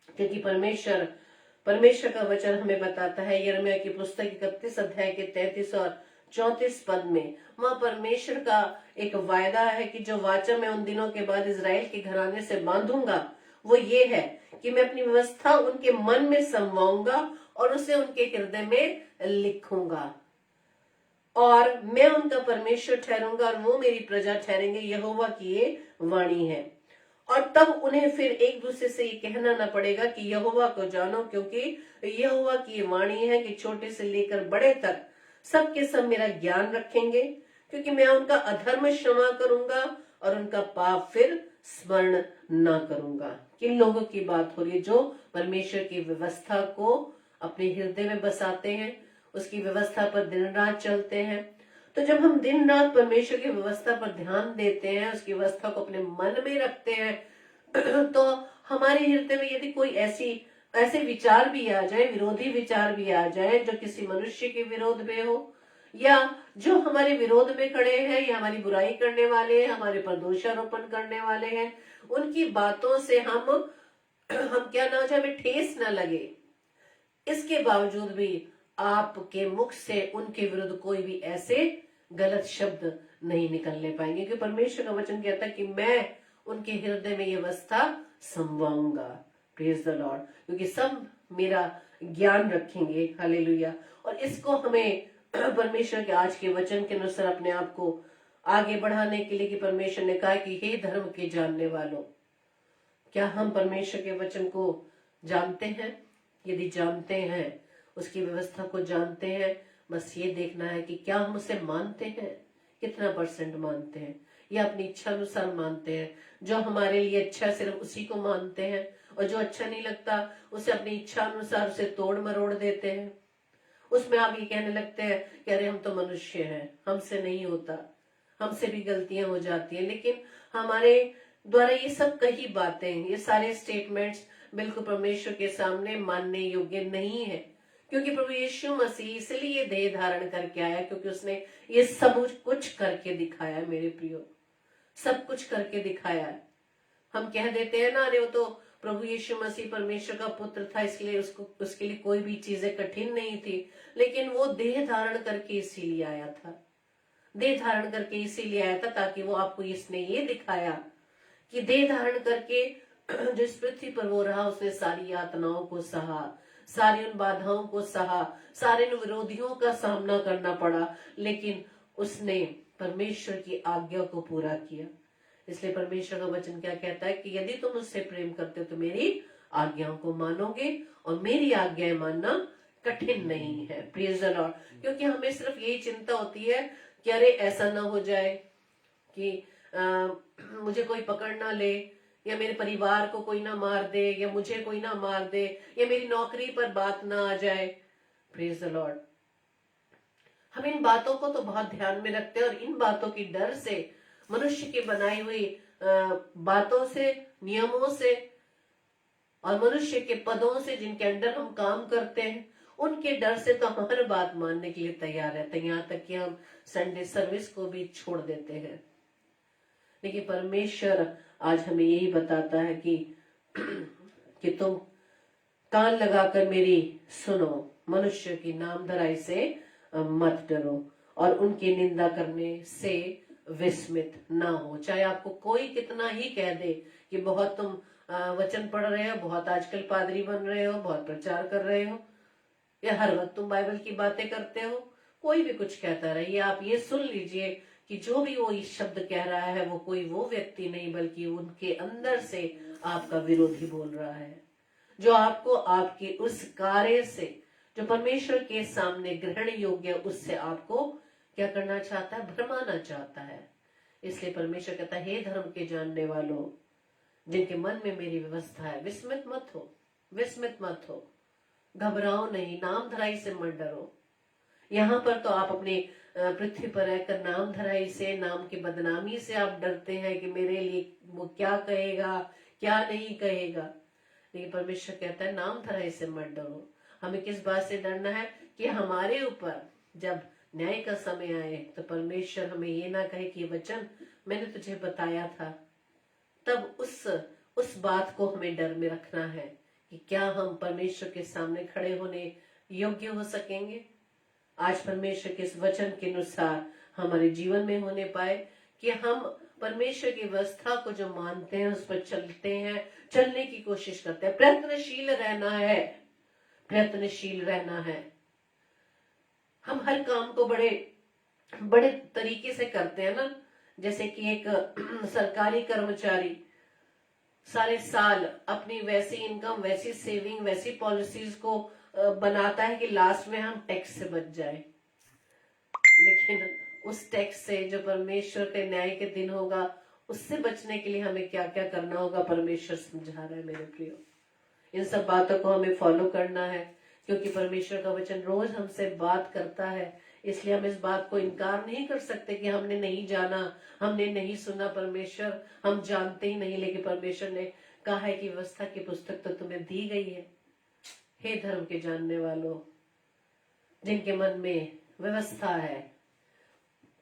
क्योंकि परमेश्वर का वचन हमें बताता है, यिर्मयाह की पुस्तक 31 अध्याय के 33 और 34 पद में, वहाँ परमेश्वर का एक वायदा है कि जो वाचा मैं उन दिनों के बाद इजराइल के घराने से बांधूंगा वो ये है कि मैं अपनी व्यवस्था उनके मन में समवाऊंगा और उसे उनके हृदय में लिखूंगा और मैं उनका परमेश्वर ठहरूंगा और वो मेरी प्रजा ठहरेंगे। यहोवा की ये वाणी है। और तब उन्हें फिर एक दूसरे से ये कहना ना पड़ेगा कि यहोवा को जानो, क्योंकि यहोवा की ये वाणी है कि छोटे से लेकर बड़े तक सबके सब मेरा ज्ञान रखेंगे, क्योंकि मैं उनका अधर्म क्षमा करूंगा और उनका पाप फिर स्मरण ना करूंगा। किन लोगों की बात हो रही है? जो परमेश्वर की व्यवस्था को अपने हृदय में बसाते हैं, उसकी व्यवस्था पर दिन रात चलते हैं। तो जब हम दिन रात परमेश्वर की व्यवस्था पर ध्यान देते हैं, उसकी व्यवस्था को अपने मन में रखते हैं, तो हमारे हृदय में यदि कोई ऐसे विचार भी आ जाए, विरोधी विचार भी आ जाए, जो किसी मनुष्य के विरोध में हो या जो हमारे विरोध में खड़े हैं या हमारी बुराई करने वाले हैं, हमारे पर दोषारोपण करने वाले हैं, उनकी बातों से हम क्या ना हो जाए, हमें ठेस ना लगे, इसके बावजूद भी आपके मुख से उनके विरुद्ध कोई भी ऐसे गलत शब्द नहीं निकलने पाएंगे, क्योंकि परमेश्वर का वचन कहता है कि मैं उनके हृदय में ये व्यवस्था समवाऊंगा। Praise the Lord. क्योंकि सब मेरा ज्ञान रखेंगे। हालेलुया। और इसको हमें परमेश्वर के आज के वचन के अनुसार अपने आप को आगे बढ़ाने के लिए कि परमेश्वर ने कहा कि हे धर्म के जानने वालों, क्या हम परमेश्वर के वचन को जानते हैं? यदि जानते हैं, उसकी व्यवस्था को जानते हैं, बस ये देखना है कि क्या हम उसे मानते हैं, कितना % मानते हैं, या अपनी इच्छा अनुसार मानते हैं। जो हमारे लिए अच्छा सिर्फ उसी को मानते हैं, और जो अच्छा नहीं लगता उसे अपनी इच्छा अनुसार उसे तोड़ मरोड़ देते हैं। उसमें आप ये कहने लगते हैं कि अरे हम तो मनुष्य हैं, हमसे नहीं होता, हमसे भी गलतियां हो जाती हैं। लेकिन हमारे द्वारा ये सब कही बातें, ये सारे स्टेटमेंट्स बिल्कुल परमेश्वर के सामने मानने योग्य नहीं है, क्योंकि प्रभु यीशु मसीह इसलिए देह धारण करके आया, क्योंकि उसने ये सब कुछ करके दिखाया। मेरे प्रियो, सब कुछ करके दिखाया। हम कह देते हैं ना, अरे वो तो प्रभु यीशु मसीह परमेश्वर का पुत्र था, इसलिए उसके लिए कोई भी चीजें कठिन नहीं थी। लेकिन वो देह धारण करके इसीलिए आया था, देह धारण करके इसीलिए आया था ताकि वो आपको इसने ये दिखाया कि देह धारण करके जिस पृथ्वी पर वो रहा, उसने सारी यातनाओं को सहा, सारी उन बाधाओं को सहा, सारे उन विरोधियों का सामना करना पड़ा, लेकिन उसने परमेश्वर की आज्ञा को पूरा किया। इसलिए परमेश्वर का वचन क्या कहता है कि यदि तुम उससे प्रेम करते हो तो मेरी आज्ञाओं को मानोगे, और मेरी आज्ञाएं मानना कठिन नहीं है। Praise the Lord. क्योंकि हमें सिर्फ यही चिंता होती है कि अरे ऐसा ना हो जाए कि मुझे कोई पकड़ ना ले, या मेरे परिवार को कोई ना मार दे, या मुझे कोई ना मार दे, या मेरी नौकरी पर बात ना आ जाए। Praise the Lord. हम इन बातों को तो बहुत ध्यान में रखते हैं, और इन बातों की डर से, मनुष्य की बनाई हुई बातों से, नियमों से, और मनुष्य के पदों से जिनके अंडर हम काम करते हैं, उनके डर से तो हम हर बात मानने के लिए तैयार रहते हैं, यहाँ तक कि हम संडे सर्विस को भी छोड़ देते हैं। लेकिन परमेश्वर आज हमें यही बताता है कि तुम कान लगाकर मेरी सुनो, मनुष्य की नामधराई से मत डरो, और उनकी निंदा करने से विस्मित ना हो। चाहे आपको कोई कितना ही कह दे कि बहुत तुम वचन पढ़ रहे हो, बहुत आजकल पादरी बन रहे हो, बहुत प्रचार कर रहे हो, या हर वक्त तुम बाइबल की बातें करते हो, कोई भी कुछ कहता रहे, आप ये सुन लीजिए कि जो भी वो इस शब्द कह रहा है वो कोई वो व्यक्ति नहीं, बल्कि उनके अंदर से आपका विरोधी बोल रहा है, जो आपको आपके उस कार्य से, जो परमेश्वर के सामने ग्रहण योग्य, उससे आपको क्या करना चाहता है? भरमाना चाहता है। इसलिए परमेश्वर कहता है, हे धर्म के जानने वालों, जिनके मन में मेरी व्यवस्था है, विस्मित मत हो, विस्मित मत हो, घबराओ नहीं, नाम धराई से मत डरो। यहाँ पर तो आप अपने पृथ्वी पर रहकर नाम धराई से, नाम की बदनामी से आप डरते हैं कि मेरे लिए वो क्या कहेगा, क्या नहीं कहेगा। लेकिन परमेश्वर कहता है, नाम धराई से मत डरो। हमें किस बात से डरना है? कि हमारे ऊपर जब न्याय का समय आए तो परमेश्वर हमें ये ना कहे कि ये वचन मैंने तुझे बताया था। तब उस बात को हमें डर में रखना है कि क्या हम परमेश्वर के सामने खड़े होने योग्य हो सकेंगे। आज परमेश्वर के इस वचन के अनुसार हमारे जीवन में होने पाए कि हम परमेश्वर की व्यवस्था को जो मानते हैं, उस पर चलते हैं, चलने की कोशिश करते हैं। प्रयत्नशील रहना है, प्रयत्नशील रहना है। हम हर काम को बड़े बड़े तरीके से करते हैं ना, जैसे कि एक सरकारी कर्मचारी सारे साल अपनी वैसी इनकम, वैसी सेविंग, वैसी पॉलिसीज को बनाता है कि लास्ट में हम टैक्स से बच जाए। लेकिन उस टैक्स से जो परमेश्वर के न्याय के दिन होगा, उससे बचने के लिए हमें क्या क्या करना होगा, परमेश्वर समझा रहा है मेरे प्रियो। इन सब बातों को हमें फॉलो करना है, क्योंकि परमेश्वर का वचन रोज हमसे बात करता है। इसलिए हम इस बात को इनकार नहीं कर सकते कि हमने नहीं जाना, हमने नहीं सुना। परमेश्वर हम जानते ही नहीं, लेकिन परमेश्वर ने कहा है कि व्यवस्था की पुस्तक तो तुम्हें दी गई है। हे धर्म के जानने वालों, जिनके मन में व्यवस्था है,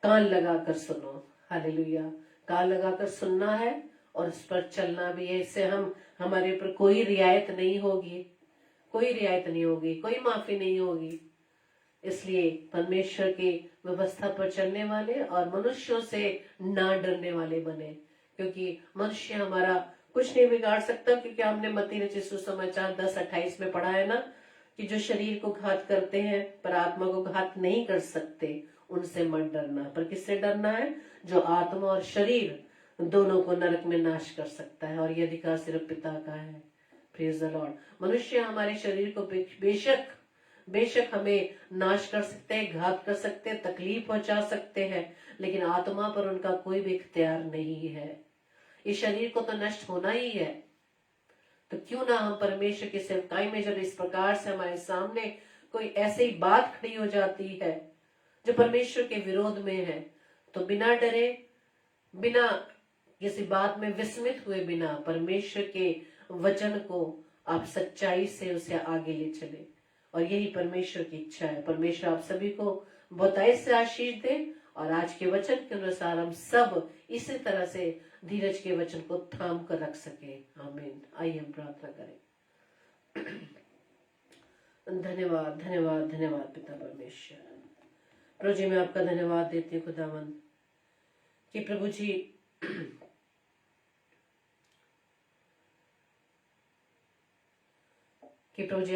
कान लगाकर सुनो। हालेलुया। कान लगाकर सुनना है और उस पर चलना भी है। इससे हमारे ऊपर कोई रियायत नहीं होगी, कोई रियायत नहीं होगी, कोई माफी नहीं होगी। इसलिए परमेश्वर की व्यवस्था पर चलने वाले और मनुष्यों से ना डरने वाले बने, क्योंकि मनुष्य हमारा कुछ नहीं बिगाड़ सकता। क्योंकि हमने मत्ती रचित सुसमाचार 10:28 में पढ़ा है ना, कि जो शरीर को घात करते हैं पर आत्मा को घात नहीं कर सकते, उनसे मत डरना। पर किससे डरना है? जो आत्मा और शरीर दोनों को नरक में नाश कर सकता है, और ये अधिकार सिर्फ पिता का है। Praise the Lord. मनुष्य हमारे शरीर को बेशक हमें नाश कर सकते हैं, घात कर सकते हैं, तकलीफ पहुंचा सकते हैं, लेकिन आत्मा पर उनका कोई भी इख्तियार नहीं है। इस शरीर को तो नष्ट होना ही है। तो क्यों ना हम परमेश्वर की सेवकाई में, जब इस प्रकार से हमारे सामने कोई ऐसी बात खड़ी हो जाती है जो परमेश्वर के विरोध में है, तो बिना डरे, बिना किसी बात में विस्मित हुए, बिना परमेश्वर के वचन को आप सच्चाई से उसे आगे ले चले। और यही परमेश्वर की इच्छा है। परमेश्वर आप सभी को बहुतायत से आशीष दे, और आज के वचन के अनुसार हम सब इसी तरह से धीरज के वचन को थाम कर रख सके। आमीन। आइए हम प्रार्थना करें। धन्यवाद धन्यवाद धन्यवाद पिता परमेश्वर। प्रभु जी, मैं आपका धन्यवाद देती हूँ खुदावंद कि प्रभु जी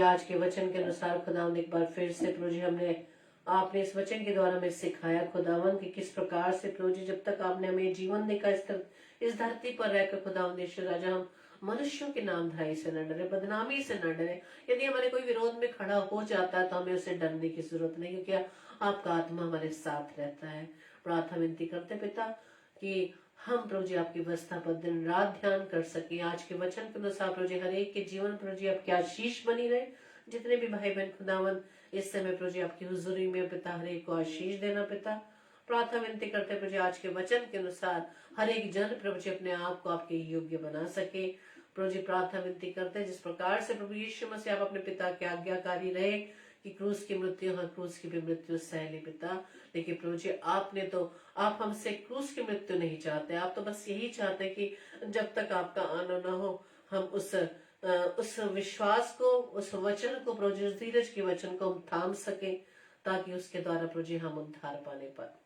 आज के वचन के अनुसार खुदावंद एक बार फिर से प्रभु जी आपने इस वचन के द्वारा हमें सिखाया खुदावंद कि किस प्रकार से प्रभु जी, जब तक आपने हमें जीवन देखा इस धरती पर रहकर खुदावंद ईश्वर राजा, हम मनुष्यों के नामधराई से न डरे, बदनामी से न डरे। यदि हमारे कोई विरोध में खड़ा हो जाता है तो हमें उसे डरने की जरूरत नहीं, क्योंकि आपका आत्मा हमारे साथ रहता है। प्रार्थना विनती करते पिता कि हम प्रभु जी आपकी व्यवस्था पर दिन रात ध्यान कर सके। आज के वचन के अनुसार प्रभु जी हर एक के जीवन प्रभु जी आपकी आशीष बनी रहे। जितने भी भाई बहन खुदावन इस समय प्रभु जी आपकी हुजूरी में पिता हर एक को आशीष देना पिता। प्रार्थना विनती करते प्रभु जी आज के वचन के अनुसार हर एक जन प्रभु जी अपने आप को आपके योग्य बना सके। प्रभु जी प्रार्थना विनती करते जिस प्रकार से प्रभु यीशु मसीह आप अपने पिता के आज्ञाकारी रहे कि क्रूस की मृत्यु, हाँ क्रूस की भी मृत्यु सह ली पिता, लेकिन प्रभु जी आप हमसे क्रूस की मृत्यु नहीं चाहते। आप तो बस यही चाहते कि जब तक आपका आना ना हो हम उस विश्वास को, उस वचन को प्रभु जी, उस धीरज के वचन को हम थाम सके, ताकि उसके द्वारा प्रभु जी हम उद्धार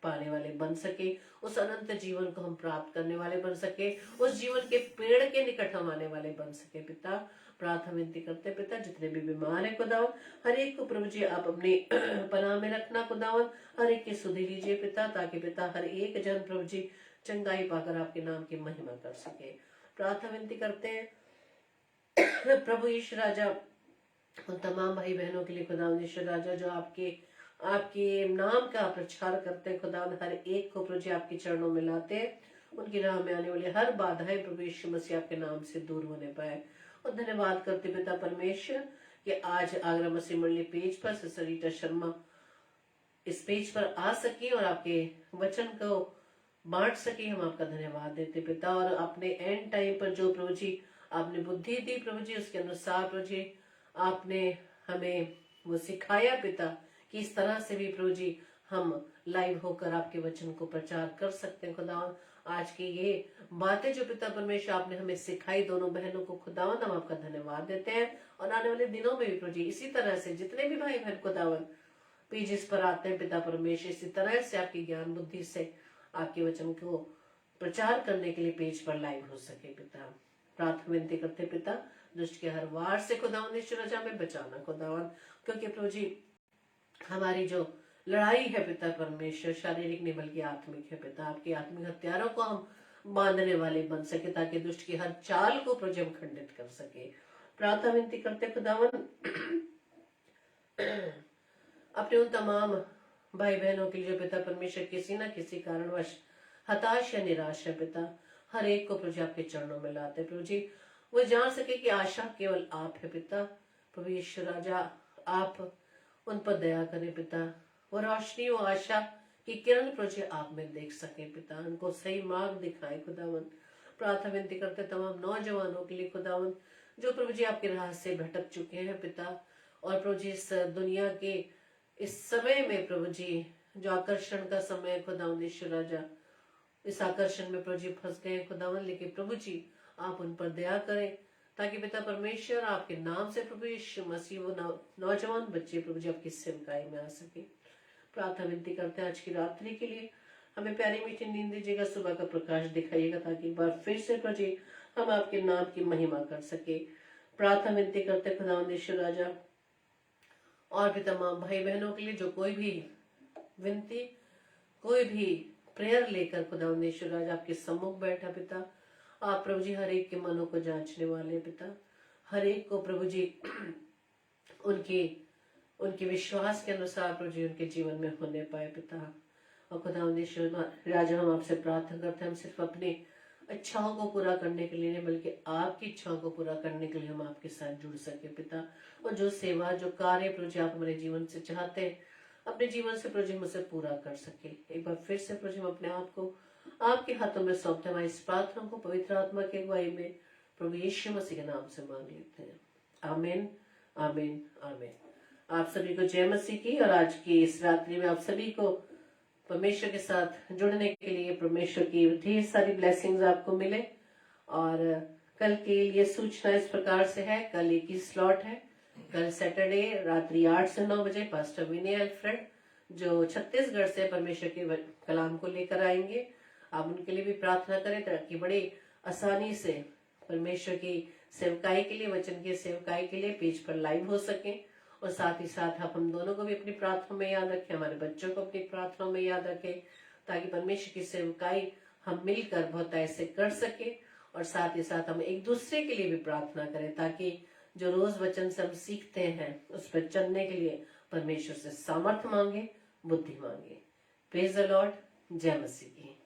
पाने वाले बन सके, उस अनंत जीवन को हम प्राप्त करने वाले बन सके, उस जीवन के पेड़ के निकट हम आने वाले बन सके पिता। प्रार्थना विनती करते पिता जितने भी बीमार है खुदावन हर एक को प्रभु जी आप अपने पनाह में रखना खुदावन, हर एक की सुधि लीजिए पिता, ताकि पिता हर एक जन प्रभु जी चंगाई पाकर आपके नाम की महिमा कर सके। प्रार्थना विनती करते हैं प्रभु ईश्वर राजा उन तमाम भाई बहनों के लिए खुदावन ईश्वर राजा जो आपके नाम का प्रचार करते हैं खुदावन, हर एक को प्रभु जी आपके चरणों में लाते हैं। उनकी राह में आने वाली हर बाधाएं प्रभु यीशु मसीह आपके नाम से दूर होने पाए। और धन्यवाद करते पिता परमेश्वर कि आज आगरा मसीह मंडली पेज पर सिस्टर रीटा शर्मा इस पेज पर आ सके और आपके वचन को बांट सके। हम आपका धन्यवाद देते पिता, और अपने एंड टाइम पर जो प्रभु जी आपने बुद्धि दी प्रभु जी, उसके अनुसार प्रभु जी आपने हमें वो सिखाया पिता कि इस तरह से भी प्रभु जी हम लाइव होकर आपके वचन को प्रचार कर सकते हैं खुदावन। आज की ये बातें जो पिता परमेश्वर आपने हमें सिखाई दोनों बहनों को खुदावन, हम आपका धन्यवाद देते हैं। और आने वाले दिनों में भी प्रभु जी इसी तरह से जितने भी भाई बहन खुदावन पेजेस पर आते हैं पिता परमेश्वर, इसी तरह से आपकी ज्ञान बुद्धि से आपके वचन को प्रचार करने के लिए पेज पर लाइव हो सके पिता। प्रार्थना विनती करते पिता दुष्ट के हर वार से खुदावन यीशु राजा हमें बचाना खुदावन, क्योंकि प्रभु जी हमारी जो लड़ाई है पिता परमेश्वर शारीरिक नहीं बल्कि आत्मिक है पिता। आपके आत्मिक हथियारों को हम बांधने वाले बन सके ताकि दुष्ट की हर चाल को प्रभु जी हम खंडित कर सके। प्रार्थना विनती करते खुदावन अपने उन तमाम भाई बहनों के लिए जो पिता परमेश्वर किसी न किसी कारणवश हताश या निराश है पिता, हर एक को प्रभु जी आपके चरणों में लाते प्रभु जी, वो जान सके कि आशा केवल आप है पिता। प्रभु यीशु राजा आप उन पर दया करें पिता, वो रोशनी वो आशा की किरण प्रभु जी आप में देख सके पिता, उनको सही मार्ग दिखाए खुदावन। प्रार्थना विनती करते तमाम नौजवानों के लिए खुदावन जो प्रभु जी आपके राह से भटक चुके हैं पिता, और प्रभु जी इस दुनिया के इस समय में प्रभु जी जो आकर्षण का समय है खुदावन यीशु राजा, इस आकर्षण में प्रभु जी फंस गए खुदावन, लेकिन प्रभु जी आप उन पर दया करें ताकि पिता परमेश्वर आपके नाम से प्रभु यीशु मसीह वो नौजवान बच्चे प्रभु जी आपकी सेवकाई में आ सके। प्रार्थना विनती करते हैं आज की रात्रि के लिए, हमें प्यारी मीठी नींद दीजिएगा, सुबह का प्रकाश दिखाइएगा ताकि एक बार फिर से प्रभु जी हम आपके नाम की महिमा कर सके। प्रार्थना विनती करते खुदावंद यीशु राजा और भी तमाम भाई बहनों के लिए जो कोई भी विनती कोई भी प्रेयर लेकर खुदावंद यीशु राजा आपके सम्मुख बैठा पिता, आप प्रभु जी हर एक के मनों को जांचने वाले पिता, हर एक को प्रभु जी उनके विश्वास के अनुसार प्रभु जी उनके जीवन में होने पाए पिता। और खुदावंद यीशु राजा हम आपसे प्रार्थना करते हैं, हम सिर्फ अपनी इच्छाओं को पूरा करने के लिए नहीं बल्कि आपकी इच्छाओं को पूरा करने के लिए हम आपके साथ जुड़ सके पिता। और जो सेवा जो कार्य प्रभु जी आप हमारे जीवन से चाहते हैं अपने जीवन से प्रभु जी हम उसे पूरा कर सके। एक बार फिर से प्रभु जी हम अपने आप को आपके हाथों में सौंपते हैं, इस प्रार्थना को पवित्र आत्मा की अगुवाई में प्रभु यीशु मसीह के नाम से मांग लेते हैं। आमीन आमीन आमीन। आप सभी को जय मसीह की। और आज की इस रात्रि में आप सभी को परमेश्वर के साथ जुड़ने के लिए परमेश्वर की ढेर सारी ब्लेसिंग्स आपको मिले। और कल के लिए सूचना इस प्रकार से है, कल एक ही स्लॉट है, कल सैटरडे रात्रि 8 से 9 बजे पास्टर विनय अल्फ्रेड जो छत्तीसगढ़ से परमेश्वर के कलाम को लेकर आएंगे। आप उनके लिए भी प्रार्थना करें ताकि बड़े आसानी से परमेश्वर की सेवकाई के लिए वचन की सेवकाई के लिए पेज पर लाइव हो सके। और साथ ही साथ आप हम दोनों को भी अपनी प्रार्थना में याद रखें, हमारे बच्चों को अपनी प्रार्थना में याद रखें ताकि परमेश्वर की सेवकाई हम मिलकर बहुत ऐसे कर सके। और साथ ही साथ हम एक दूसरे के लिए भी प्रार्थना करें ताकि जो रोज वचन से हम सीखते हैं उस पर चलने के लिए परमेश्वर से सामर्थ्य मांगे, बुद्धि मांगे। Praise the Lord. जय मसीह की।